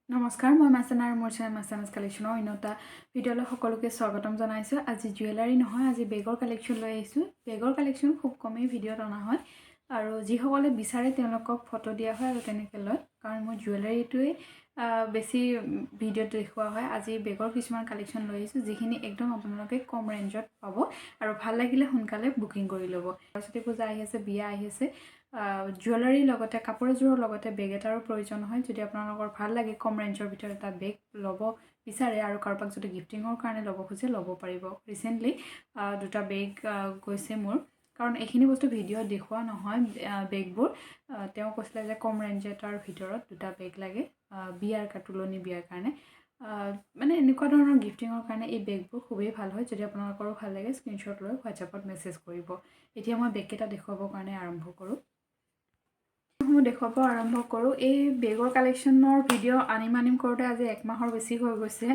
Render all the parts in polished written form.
নমস্কাৰ মই মাছানা আৰু মোৰ চেনেল মাছানাছ কালেকশ্যনৰ অন্যটা ভিডিঅ'লৈ সকলোকে স্বাগতম জনাইছোঁ। আজি জুৱেলাৰী নহয়, আজি বেগৰ কালেকশ্যন লৈ আহিছোঁ। বেগৰ কালেকশ্যন খুব কমেই ভিডিঅ'ত অনা হয় আৰু যিসকলে বিচাৰে তেওঁলোকক ফটো দিয়া হয় আৰু তেনেকৈ লয়, কাৰণ মোৰ জুৱেলাৰীটোৱে বেছি ভিডিঅ'ত দেখুওৱা হয়। আজি বেগৰ কিছুমান কালেকশ্যন লৈ আহিছোঁ যিখিনি একদম আপোনালোকে কম ৰেঞ্জত পাব আৰু ভাল লাগিলে সোনকালে বুকিং কৰি ল'ব। সৰস্বতী পূজা আহি আছে, বিয়া আহি আছে, জুৱেলাৰীৰ লগতে কাপোৰ এযোৰৰ লগতে বেগ এটাৰো প্ৰয়োজন হয়। যদি আপোনালোকৰ ভাল লাগে কম ৰেঞ্জৰ ভিতৰত এটা বেগ ল'ব বিচাৰে আৰু কাৰোবাক যদি গিফ্টিঙৰ কাৰণে ল'ব খোজে ল'ব পাৰিব। ৰিচেণ্টলি দুটা বেগ গৈছে মোৰ, কাৰণ এইখিনি বস্তু ভিডিঅ'ত দেখুওৱা নহয়। বেগবোৰ তেওঁ কৈছিলে যে কম ৰেঞ্জ এটাৰ ভিতৰত দুটা বেগ লাগে বিয়াৰ তুলনি বিয়াৰ কাৰণে, মানে এনেকুৱা ধৰণৰ গিফ্টিঙৰ কাৰণে এই বেগবোৰ খুবেই ভাল হয়। যদি আপোনালোকৰো ভাল লাগে স্ক্ৰীনশ্বট লৈ হোৱাটছআপত মেছেজ কৰিব। এতিয়া মই বেগকেইটা দেখুৱাবৰ কাৰণে আৰম্ভ কৰোঁ। দেখুৱাব আৰম্ভ কৰোঁ। এই বেগৰ কালেকশ্যনৰ ভিডিঅ' আনিম কৰোঁতে আজি একমাহৰ বেছি হৈ গৈছে,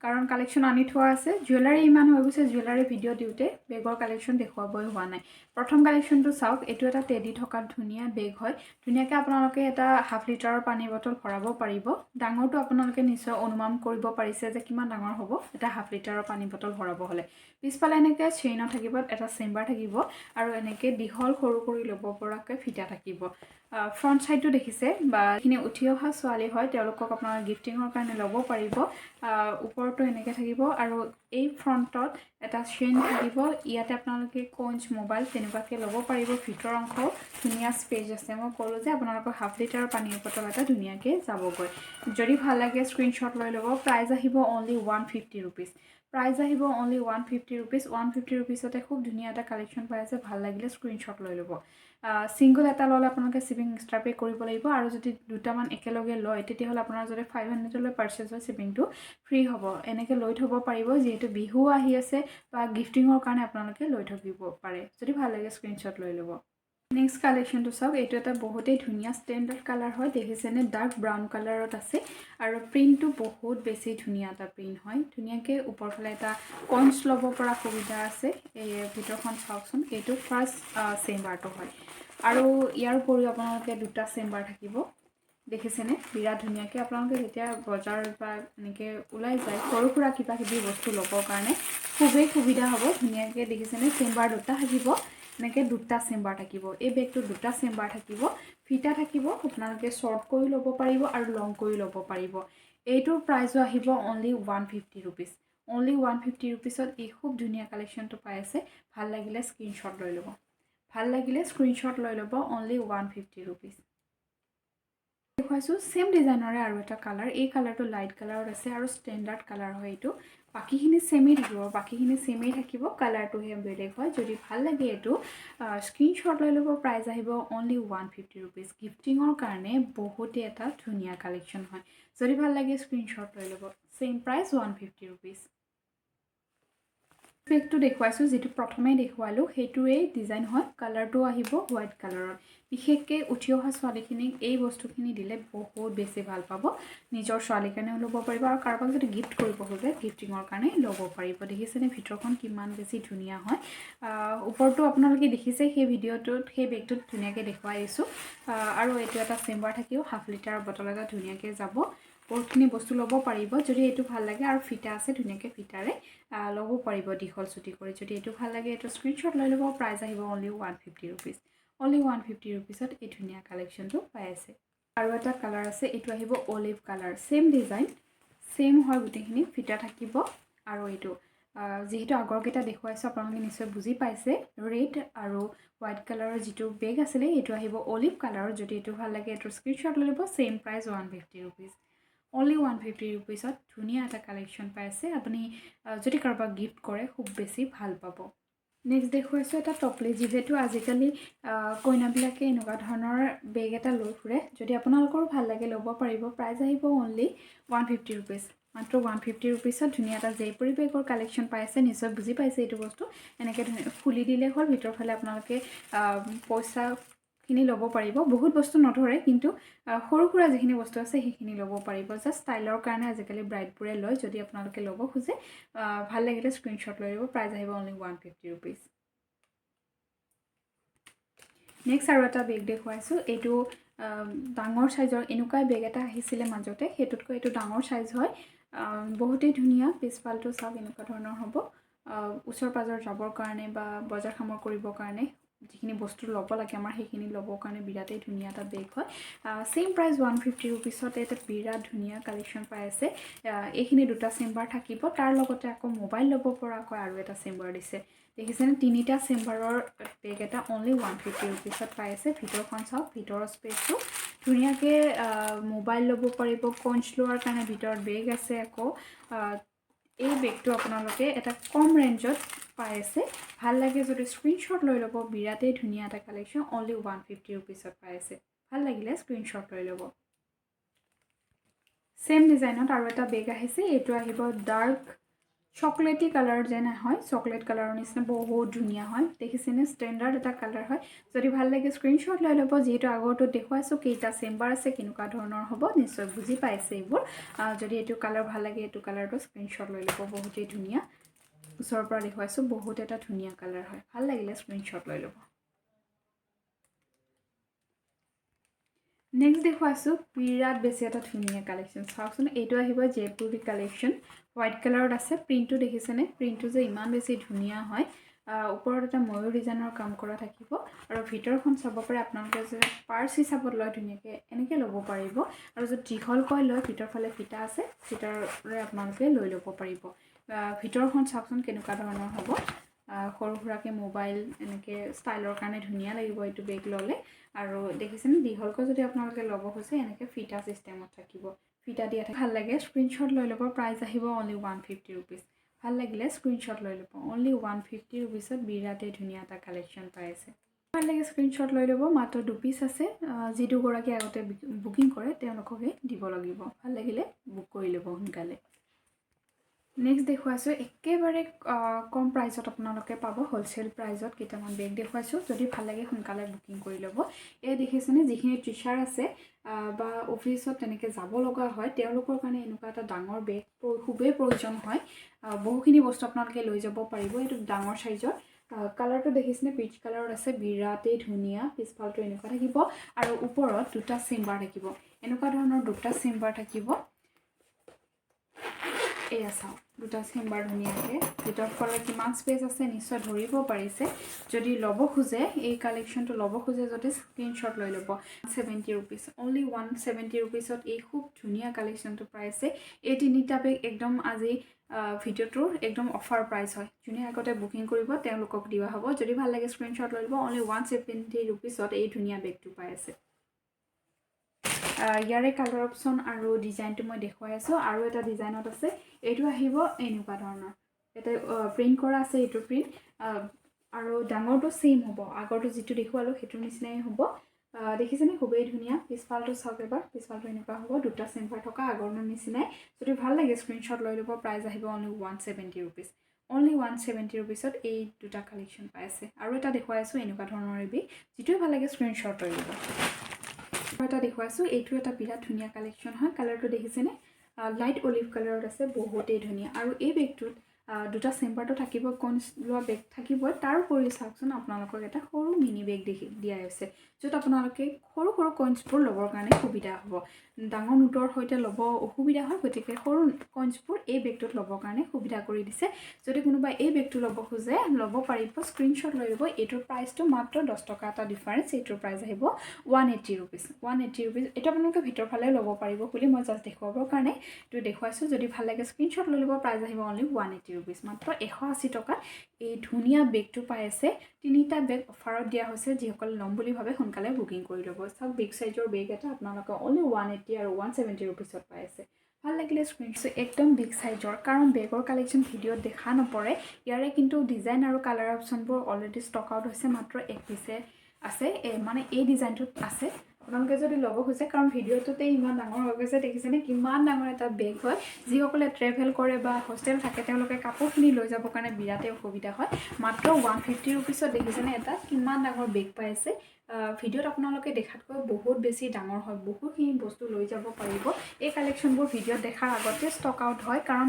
কাৰণ কালেকশ্যন আনি থোৱা আছে। জুৱেলাৰী ইমান হৈ গৈছে, জুৱেলাৰী ভিডিঅ' দিওঁতে বেগৰ কালেকশ্যন দেখুৱাবই হোৱা নাই। প্ৰথম কালেকশ্যনটো চাওক। এইটো এটা টেডি থকা ধুনীয়া বেগ হয়। ধুনীয়াকৈ আপোনালোকে এটা হাফ লিটাৰৰ পানী বটল ভৰাব পাৰিব। ডাঙৰটো আপোনালোকে নিশ্চয় অনুমান কৰিব পাৰিছে যে কিমান ডাঙৰ হ'ব এটা হাফ লিটাৰৰ পানী বটল ভৰাব হ'লে। পিছফালে এনেকৈ চেইনত থাকিব, এটা চেম্বাৰ থাকিব আৰু এনেকৈ দীঘল সৰু কৰি ল'ব পৰাকৈ ফিটা থাকিব। ফ্ৰণ্ট ছাইডটো দেখিছে, বা এইখিনি উঠি অহা ছোৱালী হয়, তেওঁলোকক আপোনালোকে গিফ্টিঙৰ কাৰণে ল'ব পাৰিব। ওপৰতো এনেকৈ থাকিব আৰু এই ফ্ৰণ্টত এটা চেইন থাকিব। ইয়াতে আপোনালোকে কইনছ, মোবাইল তেনেকুৱাকৈ ল'ব পাৰিব। ভিতৰ অংশও ধুনীয়া স্পেচ আছে। মই ক'লোঁ যে আপোনালোকৰ হাফ লিটাৰৰ পানীৰ বটল এটা ধুনীয়াকৈ যাবগৈ। যদি ভাল লাগে স্ক্ৰীনশ্বট লৈ ল'ব। প্ৰাইচ আহিব অনলি 150 ৰুপিজ। প্ৰাইচ আহিব অনলি 150 ৰুপিজ। 150 ৰুপিজতে খুব ধুনীয়া এটা কালেকশ্যন পাই আছে। ভাল লাগিলে স্ক্ৰীনশ্বট লৈ ল'ব। ছিংগল এটা ল'লে আপোনালোকে শ্বিপিং এক্সট্ৰা পে' কৰিব লাগিব, আৰু যদি দুটামান একেলগে লয় তেতিয়াহ'লে আপোনাৰ যদি 500লৈ পাৰ্চেজ হয় শ্বিপিংটো ফ্ৰী হ'ব। এনেকৈ লৈ থ'ব পাৰিব, যিহেতু বিহু আহি আছে বা গিফ্টিঙৰ কাৰণে আপোনালোকে লৈ থাকিব পাৰে। যদি ভাল লাগে স্ক্ৰীনশ্বট লৈ ল'ব। নেক্সট কালেকশ্যনটো চাওক। এইটো এটা বহুতেই ধুনীয়া ষ্টেণ্ডাৰ্ড কালাৰ হয়, দেখিছেনে? ডাৰ্ক ব্ৰাউন কালাৰত আছে আৰু প্ৰিণ্টটো বহুত বেছি ধুনীয়া এটা প্ৰিণ্ট হয়। ধুনীয়াকৈ ওপৰফালে এটা কইনছ ল'ব পৰা সুবিধা আছে। এই ভিতৰখন চাওকচোন। এইটো ফাৰ্ষ্ট চেম্বাৰটো হয় আৰু ইয়াৰ উপৰিও আপোনালোকে দুটা চেম্বাৰ থাকিব। দেখিছেনে? বিৰাট ধুনীয়াকৈ আপোনালোকে যেতিয়া বজাৰত বা এনেকৈ ওলাই যায় সৰু সুৰা কিবা কিবি বস্তু ল'বৰ কাৰণে খুবেই সুবিধা হ'ব। ধুনীয়াকৈ দেখিছেনে? চেম্বাৰ দুটা থাকিব, এনেকৈ দুটা চেম্বাৰ থাকিব। এই বেগটোত দুটা চেম্বাৰ থাকিব, ফিটা থাকিব। আপোনালোকে শ্বৰ্ট কৰি ল'ব পাৰিব আৰু লং কৰি ল'ব পাৰিব। এইটোৰ প্ৰাইচো আহিব অনলি 150 ৰুপিজ। অনলি 150 ৰুপিজত এই খুব ধুনীয়া কালেকশ্যনটো পাই আছে। ভাল লাগিলে স্ক্ৰীনশ্বট লৈ ল'ব। ভাল লাগিলে স্ক্ৰীনশ্বট লৈ ল'ব। Only 150 rupees. দেখুৱাইছোঁ ছেম ডিজাইনৰে আৰু এটা কালাৰ। এই কালাৰটো লাইট কালাৰত আছে আৰু ষ্টেণ্ডাৰ্ড কালাৰ হয় এইটো। বাকীখিনি ছেমেই থাকিব, কালাৰটোহে বেলেগ হয়। যদি ভাল লাগে এইটো স্ক্ৰীনশ্বট লৈ ল'ব। প্ৰাইচ আহিব অনলি 150 ৰুপিজ। গিফ্টিঙৰ কাৰণে বহুতেই এটা ধুনীয়া কালেকশ্যন হয়। যদি ভাল লাগে স্ক্ৰীনশ্বট লৈ ল'ব। Same price 150 rupees. বেগটো দেখুৱাইছোঁ, যিটো প্ৰথমে দেখুৱালোঁ সেইটোৱেই ডিজাইন হয়। কালাৰটো আহিব হোৱাইট কালাৰত। বিশেষকৈ উঠি অহা ছোৱালীখিনিক এই বস্তুখিনি দিলে বহুত বেছি ভাল পাব। নিজৰ ছোৱালীৰ কাৰণেও ল'ব পাৰিব আৰু কাৰোবাক যদি গিফ্ট কৰিব খোজে গিফ্টিঙৰ কাৰণে ল'ব পাৰিব। দেখিছেনে ভিতৰখন কিমান বেছি ধুনীয়া হয়। ওপৰটো আপোনালোকে দেখিছে সেই ভিডিঅ'টোত, সেই বেগটোত ধুনীয়াকৈ দেখুৱাই দিছোঁ। আৰু এইটো এটা চেম্বাৰ থাকিও হাফ লিটাৰৰ বটল এটা ধুনীয়াকৈ যাব। বহুতখিনি বস্তু ল'ব পাৰিব। যদি এইটো ভাল লাগে আৰু ফিটা আছে, ধুনীয়াকৈ ফিটাৰে ল'ব পাৰিব দীঘল চুটি কৰি। যদি এইটো ভাল লাগে এইটো স্ক্ৰীনশ্বট লৈ ল'ব। প্ৰাইচ আহিব অনলি 150 ৰুপিজ। অনলি 150 ৰুপিজত এই ধুনীয়া কালেকশ্যনটো পাই আছে। আৰু এটা কালাৰ আছে, এইটো আহিব olive colour. Same design, same হয় গোটেইখিনি। ফিটা থাকিব আৰু এইটো যিহেতু আগৰকেইটা দেখুৱাইছোঁ আপোনালোকে নিশ্চয় বুজি পাইছে। ৰেড আৰু হোৱাইট কালাৰৰ যিটো বেগ আছিলে এইটো আহিব অলিভ কালাৰৰ। যদি এইটো ভাল লাগে এইটো স্ক্ৰীনশ্বট লৈ ল'ব। Same price 150 rupees. অনলি 150 ৰুপিজত ধুনীয়া এটা কালেকশ্যন পাই আছে। আপুনি যদি কাৰোবাক গিফ্ট কৰে খুব বেছি ভাল পাব। নেক্সট দেখুৱাইছোঁ এটা টপলি। যিহেতু আজিকালি কইনাবিলাকে এনেকুৱা ধৰণৰ বেগ এটা লৈ ফুৰে। যদি আপোনালোকৰো ভাল লাগে ল'ব পাৰিব। প্ৰাইচ আহিব অনলি 150 ৰুপিজ। মাত্ৰ 150 ৰুপিজত ধুনীয়া এটা জয়পুৰী বেগৰ কালেকশ্যন পাই আছে। নিশ্চয় বুজি পাইছে এইটো বস্তু। এনেকৈ খুলি দিলে হ'ল। ভিতৰৰ ফালে আপোনালোকে পইচাখিনি ল'ব পাৰিব। বহুত বস্তু নধৰে, কিন্তু সৰু সুৰা যিখিনি বস্তু আছে সেইখিনি ল'ব পাৰিব। জাষ্ট ষ্টাইলৰ কাৰণে আজিকালি ব্ৰাইডবোৰে লয়। যদি আপোনালোকে ল'ব খোজে ভাল লাগিলে স্ক্ৰীনশ্বট লৈ ল'ব। প্ৰাইচ আহিব অনলি 150 ৰুপিজ। নেক্সট আৰু এটা বেগ দেখুৱাইছোঁ এইটো ডাঙৰ সাইজৰ এনেকুৱাই বেগ এটা আহিছিলে মাজতে হেতুতকৈ এইটো ডাঙৰ সাইজ হয় বহুতেই ধুনীয়া পিছফালটো সব এনেকুৱা ধৰণৰ হ'ব ওচৰ পাজৰ যাবৰ কাৰণে বা বজাৰ সামৰ কৰিবৰ কাৰণে যিখিনি বস্তু ল'ব লাগে আমাৰ সেইখিনি ল'বৰ কাৰণে বিৰাটেই ধুনীয়া এটা বেগ হয় সেম প্ৰাইস 150 रुपीसত এটা বিৰাট ধুনীয়া কালেকশ্যন পাই আছে এইখিনি দুটা চেম্বাৰ থাকিব তাৰ লগতে আকৌ মোবাইল ল'ব পৰাকৈ আৰু এটা চেম্বাৰ দিছে দেখিছেনে তিনিটা চেম্বাৰৰ বেগ এটা অনলি 150 रुपीसত পাই আছে ভিতৰখন চাওক ভিতৰৰ স্পেচটো ধুনীয়াকৈ মোবাইল ল'ব পাৰিব কঞ্চ লোৱাৰ কাৰণে ভিতৰত বেগ আছে আকৌ এই বেগটো আপোনালোকে এটা কম ৰেঞ্জত পাই আছে ভাল লাগে যদি স্ক্ৰিনশ্বট লৈ ল'ব বিৰাটেই ধুনীয়া এটা কালেকশ্যন অনলি 150 रुपीसত পাই আছে ভাল লাগিলে স্ক্ৰিনশ্বট লৈ ল'ব সেম ডিজাইনত আৰু এটা বেগ আহিছে এইটো আহিব ডাৰ্ক চকলেটি কালাৰ যেন হয় চকলেট কালাৰৰ নিচিনা বহুত ধুনীয়া হয় দেখিছেনে ষ্টেণ্ডাৰ্ড এটা কালাৰ হয় যদি ভাল লাগে স্ক্ৰিনশ্বট লৈ ল'ব যিহেতু আগৰটো দেখুৱাইছোঁ কেইটা চেম্বাৰ আছে কেনেকুৱা ধৰণৰ হ'ব নিশ্চয় বুজি পাইছে এইবোৰ যদি এইটো কালাৰ ভাল লাগে এইটো কালাৰটো স্ক্ৰিনশ্বট লৈ ল'ব বহুতেই ধুনীয়া ওচৰৰ পৰা দেখুৱাইছোঁ বহুত এটা ধুনীয়া কালাৰ হয় ভাল লাগিলে স্ক্ৰিনশ্বট লৈ ল'ব নেক্সট দেখুৱাইছোঁ বিৰাট বেছি এটা ধুনীয়া কালেকশ্যন চাওকচোন এইটো আহিব জয়পুৰী কালেকশ্যন হোৱাইট কালাৰত আছে প্ৰিণ্টটো দেখিছেনে প্ৰিণ্টটো যে ইমান বেছি ধুনীয়া হয় ওপৰত এটা ময়ূৰ ডিজাইনৰ কাম কৰা থাকিব আৰু ভিতৰখন চাব পাৰে আপোনালোকে যে পাৰ্চ হিচাপত লয় ধুনীয়াকৈ এনেকৈ ল'ব পাৰিব আৰু যদি দীঘলকৈ লয় ভিতৰফালে ফিটা আছে ফিটাৰে আপোনালোকে লৈ ল'ব পাৰিব ভিতৰখন চাওকচোন কেনেকুৱা ধৰণৰ হ'ব সৰু সুৰাকৈ মোবাইল এনেকৈ ষ্টাইলৰ কাৰণে ধুনীয়া লাগিব এইটো বেগ ল'লে আৰু দেখিছেনে দীঘলকৈ যদি আপোনালোকে ল'ব খোজে এনেকৈ ফিটা চিষ্টেমত থাকিব ফিটা দিয়া থাকে ভাল লাগে স্ক্ৰিনশ্বট লৈ ল'ব প্ৰাইস আহিব অনলি 150 रुपीस ভাল লাগিলে স্ক্ৰিনশ্বট লৈ ল'ব অনলি 150 रुपीसত বিৰাটেই ধুনীয়া এটা কালেকশ্যন পাই আছে ভাল লাগে স্ক্ৰিনশ্বট লৈ ল'ব মাত্ৰ 2 পিচ আছে যি দুগৰাকী আগতে বুকিং কৰে তেওঁলোককে দিব লাগিব ভাল লাগিলে বুক কৰি ল'ব সোনকালে নেক্সট দেখুৱাইছোঁ একেবাৰে কম প্ৰাইসত আপোনালোকে পাব হোলসেল প্ৰাইসত কেইটামান বেগ দেখুৱাইছোঁ যদি ভাল লাগে সোনকালে বুকিং কৰি ল'ব এই দেখিছেনে যিখিনি টিচাৰ আছে বা অফিচত তেনেকৈ যাব লগা হয় তেওঁলোকৰ কাৰণে এনেকুৱা এটা ডাঙৰ বেগ খুবেই প্ৰয়োজন হয় বহুখিনি বস্তু আপোনালোকে লৈ যাব পাৰিব এইটো ডাঙৰ সাইজৰ কালাৰটো দেখিছেনে পিচ কালাৰত আছে বিৰাটেই ধুনীয়া পিছফালটো এনেকুৱা থাকিব আৰু ওপৰত দুটা চেম্বাৰ থাকিব এনেকুৱা ধৰণৰ দুটা চেম্বাৰ থাকিব এয়া চাওক দুটা চেম্বাৰ ধুনীয়াকৈ ভিতৰত ফলে কিমান স্পেচ আছে নিশ্চয় ধৰিব পাৰিছে যদি ল'ব খোজে এই কালেকশ্যনটো ল'ব খোজে যদি স্ক্ৰিনশ্বট লৈ ল'ব 170 रुपीस অনলি 170 रुपीसত এই খুব ধুনীয়া কালেকশ্যনটো পাইছে এই তিনিটা বেগ একদম আজি ভিডিঅ'টোৰ একদম অফাৰ প্ৰাইস হয় যোনে আগতে বুকিং কৰিব তেওঁলোকক দিয়া হ'ব যদি ভাল লাগে স্ক্ৰিনশ্বট লৈ ল'ব অনলি 170 रुपीसত এই ধুনীয়া বেগটো পাই আছে ইয়াৰে কালাৰ অপশ্যন আৰু ডিজাইনটো মই দেখুৱাই আছোঁ আৰু এটা ডিজাইনত আছে এইটো আহিব এনেকুৱা ধৰণৰ এটা প্ৰিণ্ট কৰা আছে এইটো প্ৰিণ্ট আৰু ডাঙৰটো সেম হ'ব আগৰটো যিটো দেখুৱালোঁ সেইটোৰ নিচিনাই হ'ব দেখিছেনে খুবেই ধুনীয়া পিছফালটো চাওক এবাৰ পিছফালটো এনেকুৱা হ'ব দুটা চেম্বাৰ থকা আগৰটোৰ নিচিনাই যদি ভাল লাগে স্ক্ৰিনশ্বট লৈ ল'ব প্ৰাইস আহিব অনলি 170 रुपीस অনলি 170 रुपीसত এই দুটা কালেকশ্যন পাই আছে আৰু এটা দেখুৱাই আছোঁ এনেকুৱা ধৰণৰ এবিধ যিটোৱে ভাল লাগে স্ক্ৰিনশ্বট লৈ ল'ব এটা দেখুৱাইছোঁ এইটো এটা বিৰাট ধুনীয়া কালেকশ্যন হয় কালাৰটো দেখিছেনে লাইট অলিভ কালাৰত আছে বহুতেই ধুনীয়া আৰু এই বেগটোত দুটা চেম্বাৰটো থাকিব কঞ্চ লোৱা বেগ থাকিব তাৰ উপৰি চাওকচোন আপোনালোকক এটা সৰু মিনি বেগ দিয়া হৈছে য'ত আপোনালোকে সৰু সৰু কঞ্চবোৰ ল'বৰ কাৰণে সুবিধা হ'ব ডাঙৰ নোটৰ সৈতে ল'ব অসুবিধা হয় গতিকে সৰু কঞ্চবোৰ এই বেগটোত ল'বৰ কাৰণে সুবিধা কৰি দিছে যদি কোনোবা এই বেগটো ল'ব খোজে ল'ব পাৰিব স্ক্ৰিনশ্বট লৈ ল'ব এইটোৰ প্ৰাইচটো মাত্ৰ 10 টকা এটা ডিফাৰেঞ্চ এইটোৰ প্ৰাইচ আহিব 180 रुपीस 180 रुपीस এটা আপোনালোকে ভিতৰফালে ল'ব পাৰিব বুলি মই জাষ্ট দেখুৱাবৰ কাৰণে এইটো দেখুৱাইছোঁ যদি ভাল লাগে স্ক্ৰিনশ্বট লৈ ল'ব প্ৰাইচ আহিব অনলি 180 रुपीस মাত্ৰ 180 টকা এই ধুনীয়া বেগটো পাই আছে তিনিটা বেগ অফাৰত দিয়া হৈছে যিসকলে ল'ম বুলি ভাবে সোনকালে বুকিং কৰি ল'ব চাওক বিগ সাইজৰ বেগ এটা আপোনালোকে অনলি 180 আৰু 170 रुपीसত পাই আছে ভাল লাগিলে স্ক্ৰিনশ্বট একদম বিগ সাইজৰ কাৰণ বেগৰ কালেকশ্যন ভিডিঅ'ত দেখা নপৰে ইয়াৰে কিন্তু ডিজাইন আৰু কালাৰ অপশ্যনবোৰ অলৰেডি ষ্টক আউট হৈছে মাত্ৰ এক পিছে আছে মানে এই ডিজাইনটোত আছে আপোনালোকে যদি ল'ব খোজে কাৰণ ভিডিঅ'টোতে ইমান ডাঙৰ হৈ গৈছে দেখিছেনে কিমান ডাঙৰ এটা বেগ হয় যিসকলে ট্ৰেভেল কৰে বা হোষ্টেল থাকে তেওঁলোকে কাপোৰখিনি লৈ যাবৰ কাৰণে বিৰাটেই অসুবিধা হয় মাত্ৰ 150 रुपीसত দেখিছেনে এটা কিমান ডাঙৰ বেগ পাই আছে ভিডিঅ'ত আপোনালোকে দেখাতকৈ বহুত বেছি ডাঙৰ হয়, বহুতখিনি বস্তু লৈ যাব পাৰিব। এই কালেকশ্যনবোৰ ভিডিঅ'ত দেখাৰ আগতে ষ্টক আউট হয়, কাৰণ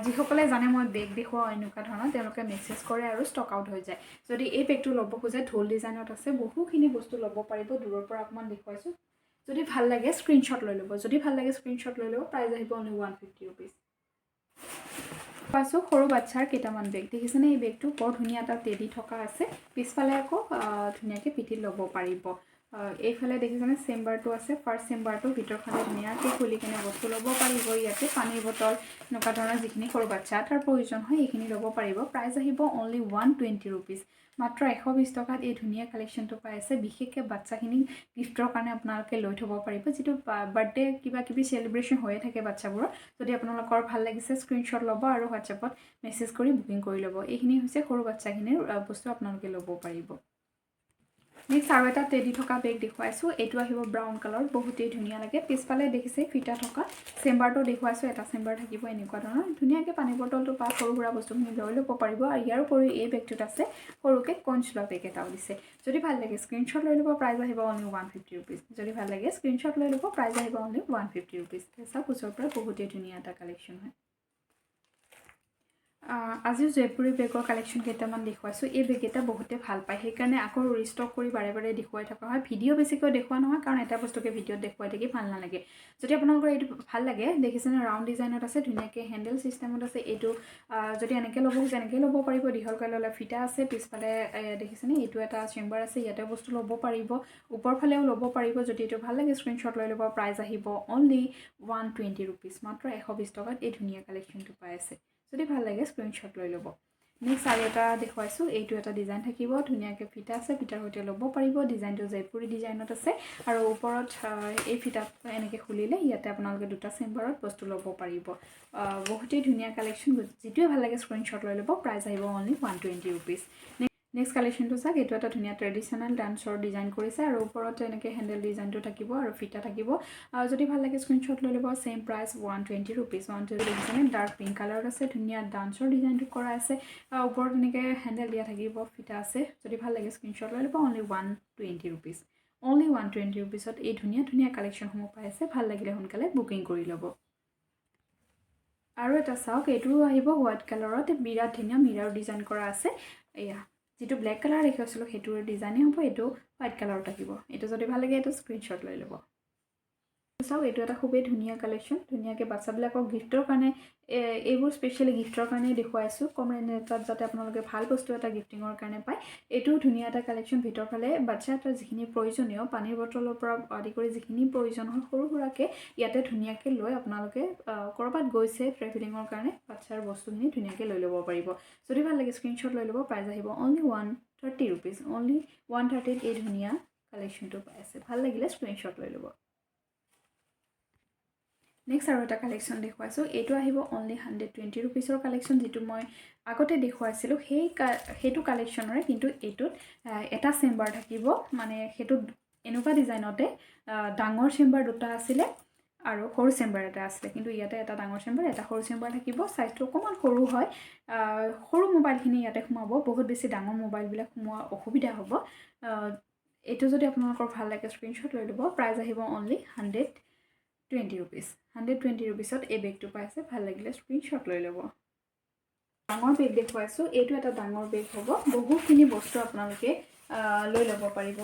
যিসকলে জানে মই বেগ দেখুৱাওঁ এনেকুৱা ধৰণৰ তেওঁলোকে মেছেজ কৰে আৰু ষ্টক আউট হৈ যায়। যদি এই বেগটো ল'ব খোজে ঢোল ডিজাইনত আছে, বহুখিনি বস্তু ল'ব পাৰিব। দূৰৰ পৰা অকণমান দেখুৱাইছোঁ। যদি ভাল লাগে স্ক্ৰীনশ্বট লৈ ল'ব, যদি ভাল লাগে স্ক্ৰীনশ্বট লৈ ল'ব। প্ৰাইচ আহিব অনলি 150 ৰুপিজ। পাইছোঁ সৰু বাচ্চাৰ কেইটামান বেগ দেখিছেনে? এই বেগটো বৰ ধুনীয়া এটা টেডি থকা আছে, পিছফালে আকৌ ধুনীয়াকৈ পিঠিত ল'ব পাৰিব। এইফালে দেখিছেনে চেম্বাৰটো আছে, ফাৰ্ষ্ট চেম্বাৰটো ভিতৰফালে ধুনীয়াকৈ খুলি কিনে বস্তু ল'ব পাৰিব। ইয়াতে পানীৰ বটল এনেকুৱা ধৰণৰ যিখিনি সৰু বাচ্চা এটাৰ প্ৰয়োজন হয় এইখিনি ল'ব পাৰিব। প্ৰাইচ আহিব অনলি 120 ৰুপিজ। মাত্ৰ 120 টকাত এই ধুনীয়া কালেকশ্যনটো পাই আছে। বিশেষকৈ বাচ্চাখিনিক গিফ্টৰ কাৰণে আপোনালোকে লৈ থ'ব পাৰিব, যিটো বাৰ্থডে কিবা কিবি চেলিব্ৰেশ্যন হৈয়ে থাকে বাচ্চাবোৰৰ। যদি আপোনালোকৰ ভাল লাগিছে স্ক্ৰীনশ্বট ল'ব আৰু হোৱাটছএপত মেছেজ কৰি বুকিং কৰি ল'ব। এইখিনি হৈছে সৰু বাচ্চাখিনিৰ বস্তু আপোনালোকে ল'ব পাৰিব। নেক্সট আৰু এটা টেডি থকা বেগ দেখুৱাইছোঁ। এইটো আহিব ব্ৰাউন কালাৰ, বহুতেই ধুনীয়া লাগে। পিছফালে দেখিছে ফিটা থকা চেম্বাৰটো দেখুৱাইছোঁ, এটা চেম্বাৰ থাকিব এনেকুৱা ধৰণৰ। ধুনীয়াকৈ পানী বটলটো বা সৰু সুৰা বস্তুখিনি লৈ ল'ব পাৰিব। আৰু ইয়াৰ উপৰিও এই বেগটোত আছে সৰুকৈ কইনছ লোৱা বেগ এটাও দিছে। যদি ভাল লাগে স্ক্ৰীনশ্বট লৈ ল'ব, প্ৰাইচ আহিব অনলি 150 ৰুপিজ। যদি ভাল লাগে স্ক্ৰীনশ্বট লৈ ল'ব, প্ৰাইচ আহিব অনলি 150 ৰুপিজ। চাওক ওচৰৰ পৰা বহুতেই ধুনীয়া এটা কালেকশ্যন হয়। আজিও জয়পুৰী বেগৰ কালেকশ্যন কেইটামান দেখুৱাইছোঁ। এই বেগকেইটা বহুতে ভাল পায়, সেইকাৰণে আকৌ ৰিষ্টক কৰি বাৰে বাৰে দেখুৱাই থকা হয়। ভিডিঅ' বেছিকৈ দেখুওৱা নহয়, কাৰণ এটা বস্তুকে ভিডিঅ'ত দেখুৱাই থাকি ভাল নালাগে। যদি আপোনালোকৰ এইটো ভাল লাগে, দেখিছেনে ৰাউণ্ড ডিজাইনত আছে, ধুনীয়াকৈ হেণ্ডেল ছিষ্টেমত আছে। এইটো যদি এনেকৈ ল'ব খোজে এনেকৈ ল'ব পাৰিব। দীঘলকৈ ল'লে ফিটা আছে, পিছফালে দেখিছেনে এইটো এটা চেম্বাৰ আছে, ইয়াতে বস্তু ল'ব পাৰিব। ওপৰফালেও ল'ব পাৰিব। যদি এইটো ভাল লাগে স্ক্ৰীনশ্বট লৈ ল'ব। প্ৰাইচ আহিব অনলি 120 ৰুপিজ। মাত্ৰ 120 টকাত এই ধুনীয়া কালেকশ্যনটো পাই আছে। যদি ভাল লাগে স্ক্ৰীনশ্বট লৈ ল'ব। নেক্সট আৰু এটা দেখুৱাইছোঁ। এইটো এটা ডিজাইন থাকিব, ধুনীয়াকৈ ফিটা আছে, ফিটাৰ সৈতে ল'ব পাৰিব। ডিজাইনটো জয়পুৰী ডিজাইনত আছে আৰু ওপৰত এই ফিটাত এনেকৈ খুলিলে ইয়াতে আপোনালোকে দুটা চেম্বাৰত বস্তু ল'ব পাৰিব। বহুতেই ধুনীয়া কালেকশ্যন, যিটোৱে ভাল লাগে স্ক্ৰীনশ্বট লৈ ল'ব। প্ৰাইচ আহিব অনলি 120 ৰুপিজ। নেক্সট কালেকশ্যনটো চাওক। এইটো এটা ধুনীয়া ট্ৰেডিশ্যনেল ডান্সৰ ডিজাইন কৰিছে আৰু ওপৰত এনেকৈ হেণ্ডেল ডিজাইনটো থাকিব আৰু ফিটা থাকিব। যদি ভাল লাগে স্ক্ৰীনশ্বট লৈ ল'ব। Same price 120 rupees. 120 দেখিছেনে ডাৰ্ক পিংক কালাৰত আছে, ধুনীয়া ডান্সৰ ডিজাইনটো কৰা আছে। ওপৰত এনেকৈ হেণ্ডেল দিয়া থাকিব, ফিটা আছে। যদি ভাল লাগে স্ক্ৰীনশ্বট লৈ ল'ব। Only 120 rupees. অনলি 120 ৰুপিজত এই ধুনীয়া ধুনীয়া কালেকশ্যনসমূহ পাই আছে। ভাল লাগিলে সোনকালে বুকিং কৰি ল'ব। আৰু এটা চাওক, এইটো আহিব হোৱাইট কালাৰত, বিৰাট ধুনীয়া মিৰাৰ ডিজাইন কৰা আছে। এয়া যিটো ব্লেক কালাৰ দেখাইছিলোঁ সেইটোৰ ডিজাইনেই হ'ব, এইটো হোৱাইট কালাৰত থাকিব। এইটো যদি ভাল লাগে এইটো স্ক্ৰীনশ্বট লৈ ল'ব। চাওক, এইটো এটা খুবেই ধুনীয়া কালেকশ্যন, ধুনীয়াকৈ বাচ্চাবিলাকক গিফ্টৰ কাৰণে এইবোৰ স্পেচিয়েলি গিফ্টৰ কাৰণেই দেখুৱাইছোঁ। কম ৰেঞ্জত যাতে আপোনালোকে ভাল বস্তু এটা গিফ্টিঙৰ কাৰণে পায়। এইটোও ধুনীয়া এটা কালেকশ্যন। ভিতৰফালে বাচ্ছা এটাৰ যিখিনি প্ৰয়োজনীয় পানীৰ বটলৰ পৰা আদি কৰি যিখিনি প্ৰয়োজন হয় সৰু সুৰাকৈ ইয়াতে ধুনীয়াকৈ লৈ আপোনালোকে ক'ৰবাত গৈছে ট্ৰেভেলিঙৰ কাৰণে বাচ্ছাৰ বস্তুখিনি ধুনীয়াকৈ লৈ ল'ব পাৰিব। যদি ভাল লাগে স্ক্ৰীনশ্বট লৈ ল'ব। প্ৰাইচ আহিব অনলি 130 ৰুপিজ। অনলি 130ত এই ধুনীয়া কালেকশ্যনটো পাই আছে। ভাল লাগিলে স্ক্ৰীনশ্বট লৈ ল'ব। নেক্সট আৰু এটা কালেকশ্যন দেখুৱাইছোঁ। এইটো আহিব অনলি 120 ৰুপিজৰ কালেকশ্যন, যিটো মই আগতে দেখুৱাইছিলোঁ সেইটো কালেকশ্যনৰে, কিন্তু এইটোত এটা চেম্বাৰ থাকিব। মানে সেইটোত এনেকুৱা ডিজাইনতে ডাঙৰ চেম্বাৰ দুটা আছিলে আৰু সৰু চেম্বাৰ এটা আছিলে, কিন্তু ইয়াতে এটা ডাঙৰ চেম্বাৰ এটা সৰু চেম্বাৰ থাকিব। চাইজটো অকণমান সৰু হয়। সৰু মোবাইলখিনি ইয়াতে সোমাব, বহুত বেছি ডাঙৰ মোবাইলবিলাক সোমোৱা অসুবিধা হ'ব। এইটো যদি আপোনালোকৰ ভাল লাগে স্ক্ৰীনশ্বট লৈ ল'ব। প্ৰাইচ আহিব অনলি 120 ৰুপিজ। 120 ৰুপিজত এই বেগটো পাইছে। ভাল লাগিলে স্ক্ৰীনশ্বট লৈ ল'ব। ডাঙৰ বেগ দেখুৱাইছোঁ। এইটো এটা ডাঙৰ বেগ হ'ব, বহুখিনি বস্তু আপোনালোকে লৈ ল'ব পাৰিব।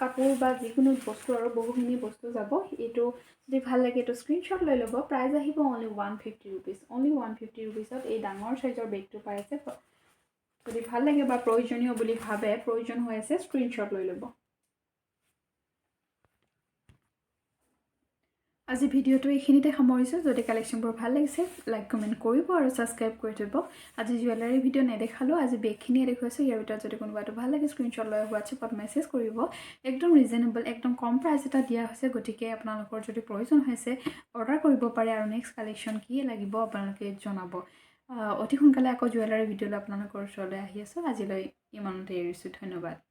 কাপোৰ বা যিকোনো বস্তু আৰু বহুখিনি বস্তু যাব। এইটো যদি ভাল লাগে এইটো স্ক্ৰীনশ্বট লৈ ল'ব। প্ৰাইচ আহিব অনলি 150 ৰুপিজ। অনলি 150 ৰুপিজত এই ডাঙৰ চাইজৰ বেগটো পাইছে। যদি ভাল লাগে বা প্ৰয়োজনীয় বুলি ভাবে, প্ৰয়োজন হৈ আছে, স্ক্ৰীনশ্বট লৈ ল'ব। আজি ভিডিঅ'টো এইখিনিতে সামৰিছোঁ। যদি কালেকশ্যনবোৰ ভাল লাগিছে লাইক কমেণ্ট কৰিব আৰু ছাবস্ক্ৰাইব কৰি থ'ব। আজি জুৱেলাৰী ভিডিঅ' নেদেখালোঁ, আজি বেগখিনিয়ে দেখুৱাইছোঁ। ইয়াৰ ভিতৰত যদি কোনোবাটো ভাল লাগে স্ক্ৰীনশ্বট লৈ হোৱাটছএপত মেছেজ কৰিব। একদম ৰিজনেবল, একদম কম প্ৰাইচ এটা দিয়া হৈছে। গতিকে আপোনালোকৰ যদি প্ৰয়োজন হৈছে অৰ্ডাৰ কৰিব পাৰে। আৰু নেক্সট কালেকশ্যন কি লাগিব আপোনালোকে জনাব। অতি সোনকালে আকৌ জুৱেলাৰী ভিডিঅ'লৈ আপোনালোকৰ ওচৰলৈ আহি আছোঁ। আজিলৈ ইমানতে এৰিছোঁ। ধন্যবাদ।